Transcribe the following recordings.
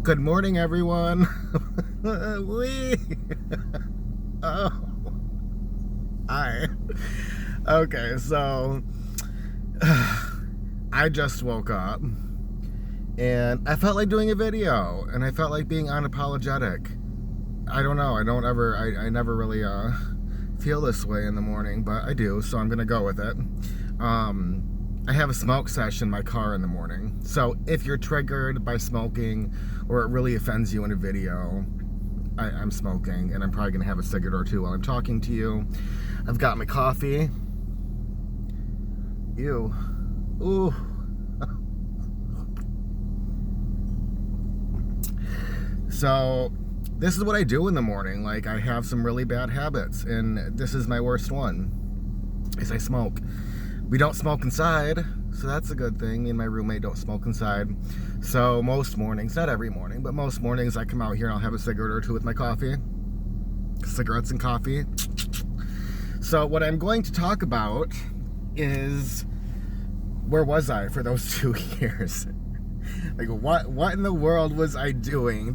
Good morning, everyone. Wee. Oh, hi. Okay, so I just woke up and I felt like doing a video and I felt like being unapologetic. I don't know. I never really feel this way in the morning, but I do, so I'm gonna go with it. I have a smoke sesh in my car in the morning, so if you're triggered by smoking or it really offends you in a video, I'm smoking, and I'm probably gonna have a cigarette or two while I'm talking to you. I've got my coffee. Ew. Ooh. So this is what I do in the morning. Like, I have some really bad habits, and this is my worst one, is I smoke. We don't smoke inside, so that's a good thing. Me and my roommate don't smoke inside. So most mornings, not every morning, but most mornings I come out here and I'll have a cigarette or two with my coffee. Cigarettes and coffee. So what I'm going to talk about is, where was I for those 2 years? Like, what in the world was I doing?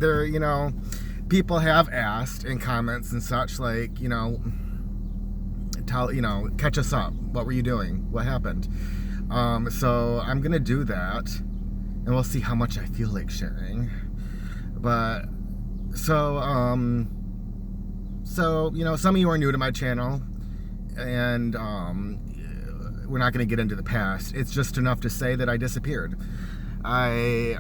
People have asked in comments and such, like, catch us up. What were you doing? What happened? So I'm gonna do that, and we'll see how much I feel like sharing. But so some of you are new to my channel, and we're not gonna get into the past. It's just enough to say that I disappeared. I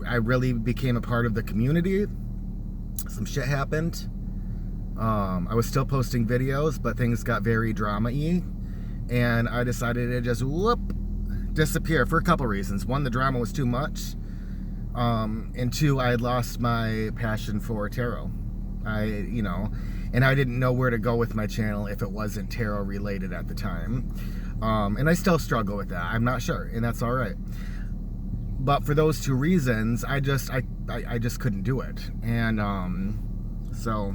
I really became a part of the community. Some shit happened. I was still posting videos, but things got very drama-y, and I decided to just disappear for a couple reasons. One, the drama was too much, and two, I had lost my passion for tarot. And I didn't know where to go with my channel if it wasn't tarot related at the time. And I still struggle with that. I'm not sure, and that's all right. But for those two reasons, I just couldn't do it, and so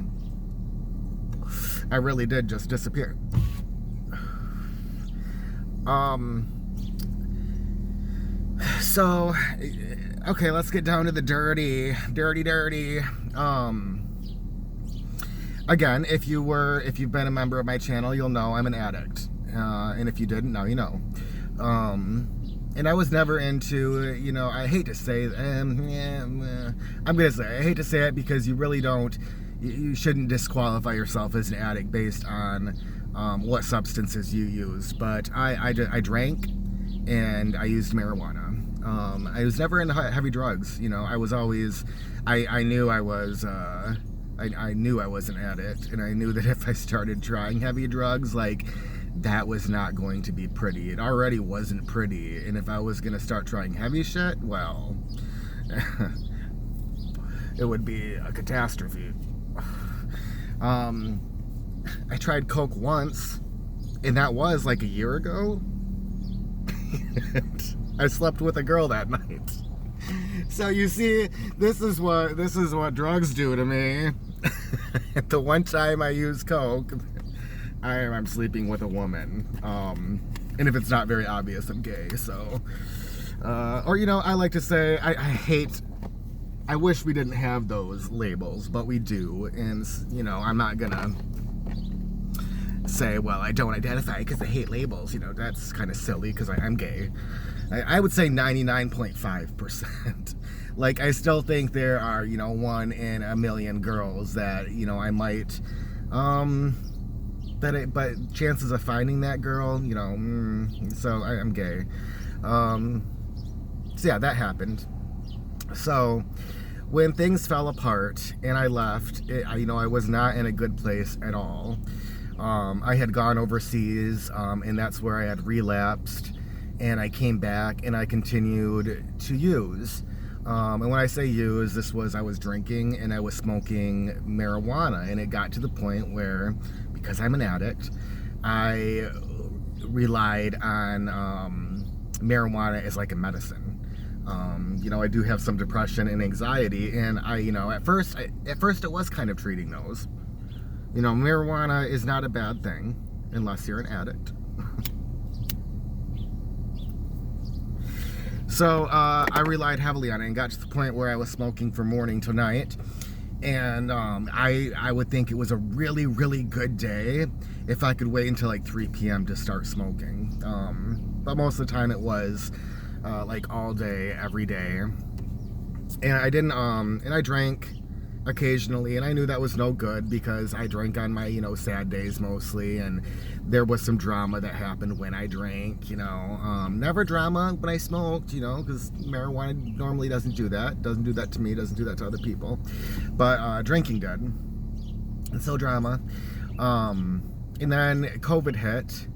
I really did just disappear. So, okay, let's get down to the dirty. Again, if you've been a member of my channel, you'll know I'm an addict. And if you didn't, now you know. And I was never into, I hate to say, I'm gonna say, I hate to say it because you really don't. You shouldn't disqualify yourself as an addict based on what substances you use. But I drank and I used marijuana. I was never into heavy drugs. I was always, I knew I was, I knew I was an addict, and I knew that if I started trying heavy drugs, like, that was not going to be pretty. It already wasn't pretty, and if I was gonna start trying heavy shit, well, it would be a catastrophe. I tried coke once, and that was like a year ago. I slept with a girl that night. So you see, this is what drugs do to me. The one time I used coke, I'm sleeping with a woman. And if it's not very obvious, I'm gay. So, I like to say I wish we didn't have those labels, but we do. And, I'm not gonna say, well, I don't identify because I hate labels. That's kind of silly because I'm gay. I would say 99.5%. Like, I still think there are, 1 in a million girls that, I might, but chances of finding that girl, so I'm gay. So yeah, that happened. So when things fell apart and I left, I was not in a good place at all. I had gone overseas, and that's where I had relapsed, and I came back and I continued to use. And when I say use, I was drinking and I was smoking marijuana, and it got to the point where, because I'm an addict, I relied on marijuana as like a medicine. I do have some depression and anxiety, and at first it was kind of treating those. Marijuana is not a bad thing unless you're an addict. So I relied heavily on it and got to the point where I was smoking from morning to night. And I would think it was a really, really good day if I could wait until like 3 p.m. to start smoking. But most of the time it was like all day, every day. And I didn't, and I drank occasionally, and I knew that was no good because I drank on my, sad days mostly, and there was some drama that happened when I drank, never drama when I smoked, because marijuana normally doesn't do that to me, doesn't do that to other people, but drinking did, and so drama. And then COVID hit,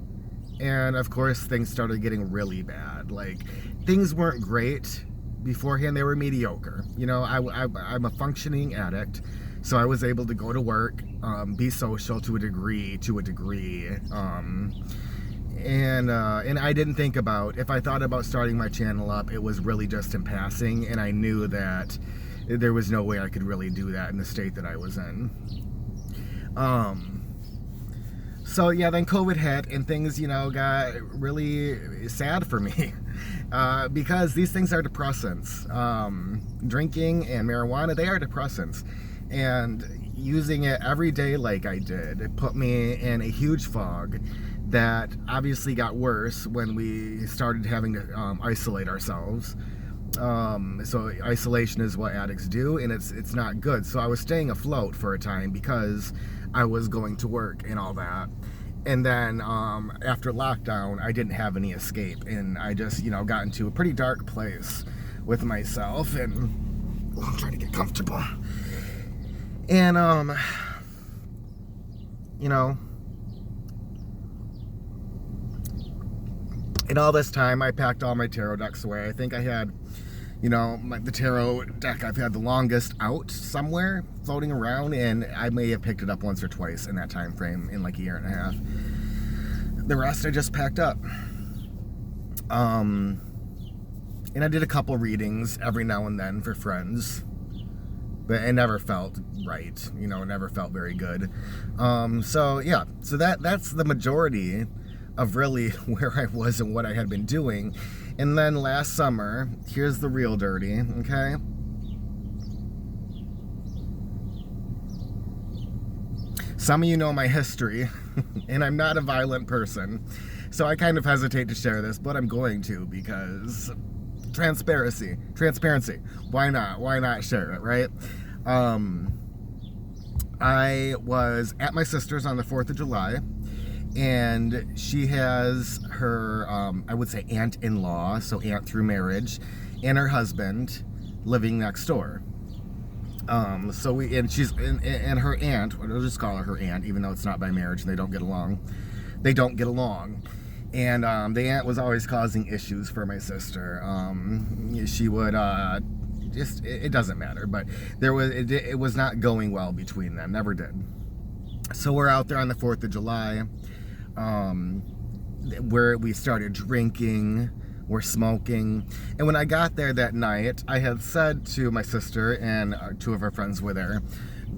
and of course things started getting really bad. Like, things weren't great beforehand, they were mediocre. I'm a functioning addict, so I was able to go to work, be social to a degree, and I didn't think about, if I thought about starting my channel up, it was really just in passing, and I knew that there was no way I could really do that in the state that I was in. So yeah, then COVID hit, and things, got really sad for me. Because these things are depressants. Drinking and marijuana, they are depressants. And using it every day like I did, it put me in a huge fog that obviously got worse when we started having to isolate ourselves. So isolation is what addicts do, and it's not good. So I was staying afloat for a time because I was going to work and all that. And then after lockdown, I didn't have any escape, and I just, got into a pretty dark place with myself, and I'm trying to get comfortable. And in all this time, I packed all my tarot decks away. I think I had, the tarot deck I've had the longest out somewhere, floating around, and I may have picked it up once or twice in that time frame, in like a year and a half. The rest I just packed up. And I did a couple readings every now and then for friends, but it never felt right, it never felt very good. So yeah, so that's the majority of really where I was and what I had been doing. And then last summer, here's the real dirty, okay? Some of you know my history, and I'm not a violent person, so I kind of hesitate to share this, but I'm going to, because transparency. Why not share it, right? I was at my sister's on the 4th of July, and she has her, I would say aunt-in-law, so aunt through marriage, and her husband living next door. She's, and her aunt, we'll just call her aunt, even though it's not by marriage and they don't get along. And the aunt was always causing issues for my sister. She would, it doesn't matter, but it was not going well between them, never did. So we're out there on the 4th of July, where we started drinking, we're smoking, and when I got there that night, I had said to my sister, and 2 of her friends were there,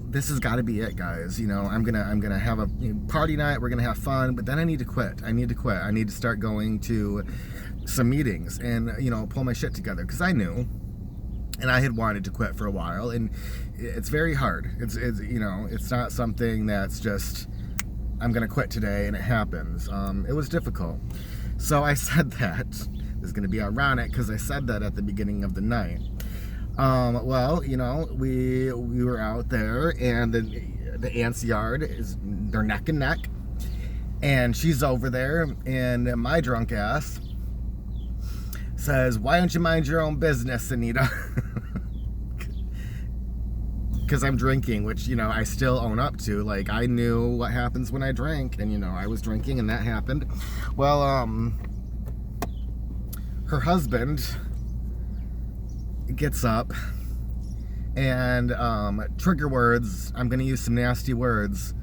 this has got to be it, guys. I'm gonna have a party night, we're gonna have fun, but then I need to quit. I need to start going to some meetings and pull my shit together, because I knew, and I had wanted to quit for a while, and it's very hard. It's not something that's just, I'm gonna quit today and it happens. It was difficult. So I said that. It's gonna be ironic because I said that at the beginning of the night. Well, we were out there, and the aunt's yard they're neck and neck, and she's over there, and my drunk ass says, "Why don't you mind your own business, Anita?" Because I'm drinking, which, I still own up to. Like, I knew what happens when I drank, and, I was drinking, and that happened. Well, her husband gets up, and, trigger words, I'm going to use some nasty words,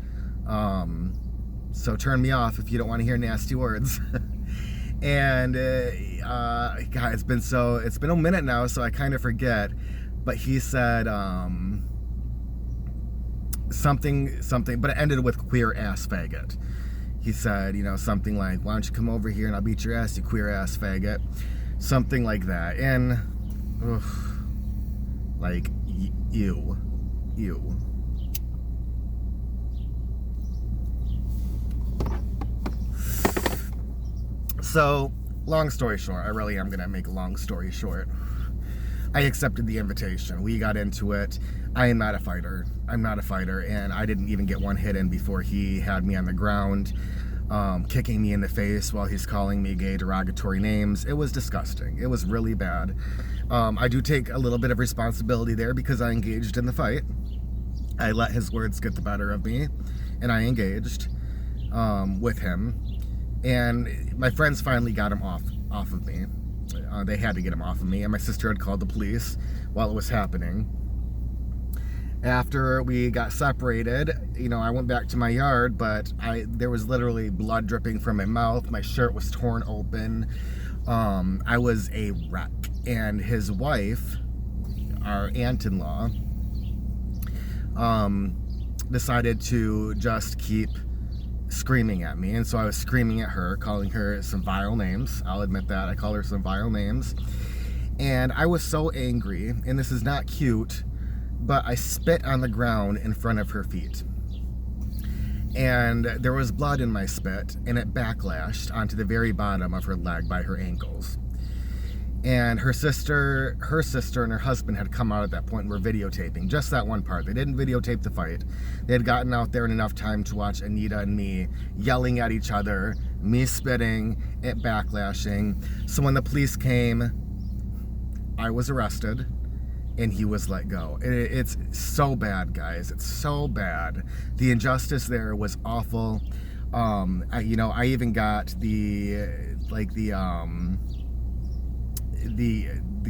so turn me off if you don't want to hear nasty words. And, God, it's been a minute now, so I kind of forget, but he said, something, but it ended with queer ass faggot. He said, something like, why don't you come over here and I'll beat your ass, you queer ass faggot. something like that. And ugh, like ew. So long story short, I really am gonna make a long story short. I accepted the invitation. We got into it. I am not a fighter. I'm not a fighter, and I didn't even get one hit in before he had me on the ground, kicking me in the face while he's calling me gay derogatory names. It was disgusting. It was really bad. I do take a little bit of responsibility there because I engaged in the fight. I let his words get the better of me, and I engaged with him. And my friends finally got him off of me. They had to get him off of me, and my sister had called the police while it was happening. After we got separated, I went back to my yard, but there was literally blood dripping from my mouth. My shirt was torn open. I was a wreck. And his wife, our aunt-in-law, decided to just keep screaming at me. And so I was screaming at her, calling her some vile names. I'll admit that. I called her some vile names. And I was so angry, and this is not cute, but I spit on the ground in front of her feet. And there was blood in my spit, and it backlashed onto the very bottom of her leg by her ankles. And her sister and her husband had come out at that point and were videotaping just that one part. They didn't videotape the fight. They had gotten out there in enough time to watch Anita and me yelling at each other, me spitting, it backlashing. So when the police came, I was arrested and he was let go. It's so bad, guys. It's so bad. The injustice there was awful. I even got the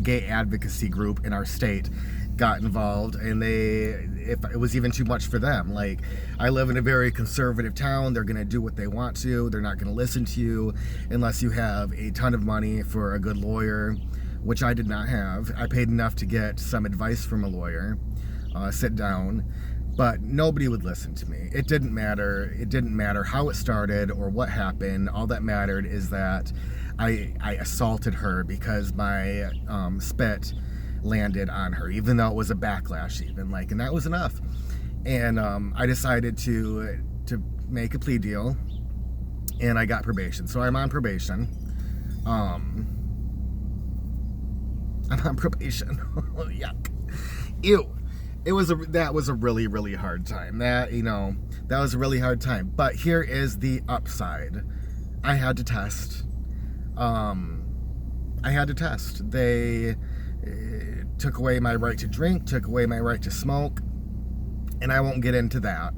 gay advocacy group in our state got involved, and if it was even too much for them. Like, I live in a very conservative town. They're gonna do what they want to. They're not gonna listen to you unless you have a ton of money for a good lawyer, which I did not have. I paid enough to get some advice from a lawyer, sit down, but nobody would listen to me. It didn't matter. It didn't matter how it started or what happened. All that mattered is that I assaulted her because my spit landed on her, even though it was a backlash, and that was enough. And I decided to make a plea deal, and I got probation. So I'm on probation. I'm on probation. Yuck. Ew. That was a really, really hard time. That was a really hard time. But here is the upside. I had to test. They took away my right to drink, took away my right to smoke, and I won't get into that.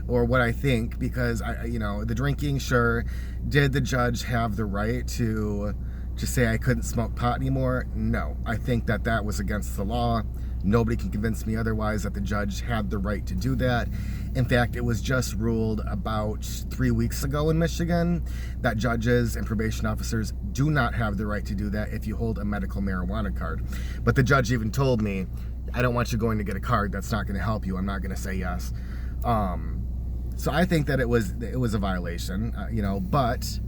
Or what I think, because the drinking, sure. Did the judge have the right to say I couldn't smoke pot anymore? No. I think that was against the law. Nobody can convince me otherwise that the judge had the right to do that. In fact, it was just ruled about 3 weeks ago in Michigan that judges and probation officers do not have the right to do that if you hold a medical marijuana card. But the judge even told me, I don't want you going to get a card. That's not going to help you. I'm not going to say yes. So I think that it was a violation, but,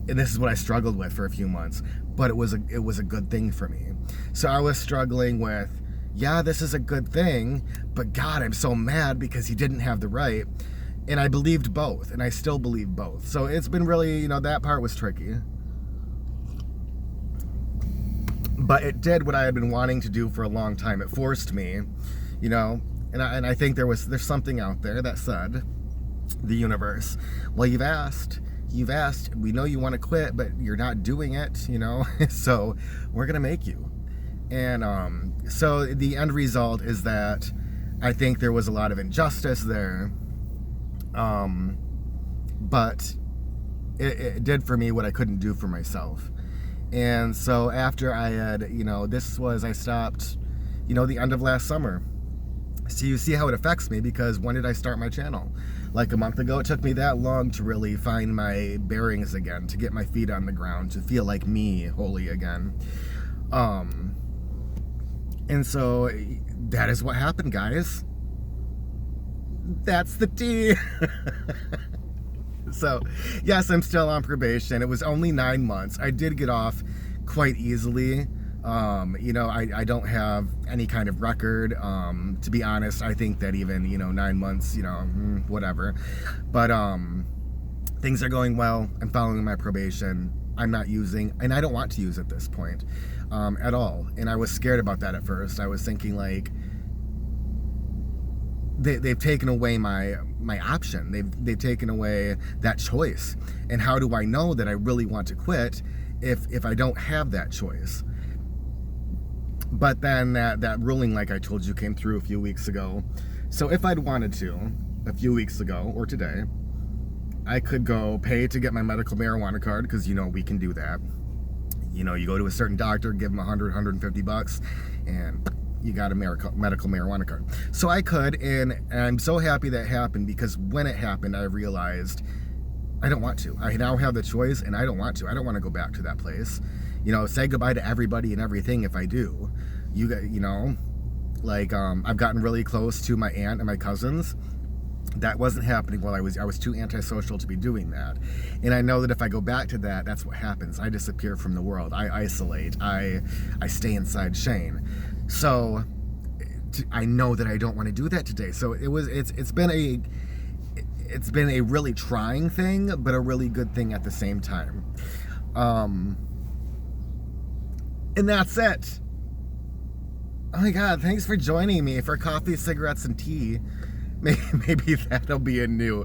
and this is what I struggled with for a few months, but it was a good thing for me. So I was struggling with, yeah, this is a good thing, but God, I'm so mad because he didn't have the right. And I believed both, and I still believe both. So it's been really, that part was tricky. But it did what I had been wanting to do for a long time. It forced me, and I think there's something out there that said, the universe, well, you've asked, we know you want to quit, but you're not doing it, so we're going to make you. And so the end result is that I think there was a lot of injustice there, but it did for me what I couldn't do for myself. And so after I had, I stopped, the end of last summer. So you see how it affects me, because when did I start my channel? Like a month ago. It took me that long to really find my bearings again, to get my feet on the ground, to feel like me wholly again. And so that is what happened, guys. That's the tea. So, yes, I'm still on probation. It was only 9 months. I did get off quite easily. I don't have any kind of record. To be honest, I think that even, 9 months, whatever. But things are going well. I'm following my probation. I'm not using, and I don't want to use at this point at all. And I was scared about that at first. I was thinking, like, they've taken away my option. They've taken away that choice. And how do I know that I really want to quit if I don't have that choice? But then that ruling, like I told you, came through a few weeks ago. So if I'd wanted to, a few weeks ago or today, I could go pay to get my medical marijuana card, because we can do that. You go to a certain doctor, give them $100-$150, and you got a medical marijuana card. So I could, and I'm so happy that happened, because when it happened, I realized I don't want to. I now have the choice, and I don't want to. I don't want to go back to that place. Say goodbye to everybody and everything if I do. I've gotten really close to my aunt and my cousins. That wasn't happening while I was too antisocial to be doing that. And I know that if I go back to that, that's what happens. I disappear from the world. I isolate. I stay inside Shane. So I know that I don't want to do that today. So it's been a really trying thing, but a really good thing at the same time. And that's it. Oh my God, thanks for joining me for coffee, cigarettes, and tea. Maybe that'll be a new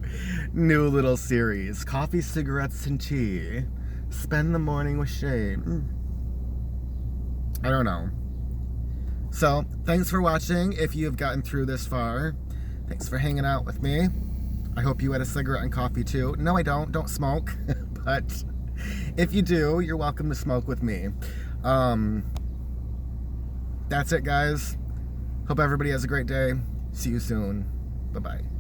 little series. Coffee, cigarettes, and tea. Spend the morning with Shane. I don't know. So, thanks for watching. If you've gotten through this far, thanks for hanging out with me. I hope you had a cigarette and coffee too. No, I don't. Don't smoke. But if you do, you're welcome to smoke with me. That's it, guys. Hope everybody has a great day. See you soon. Bye-bye.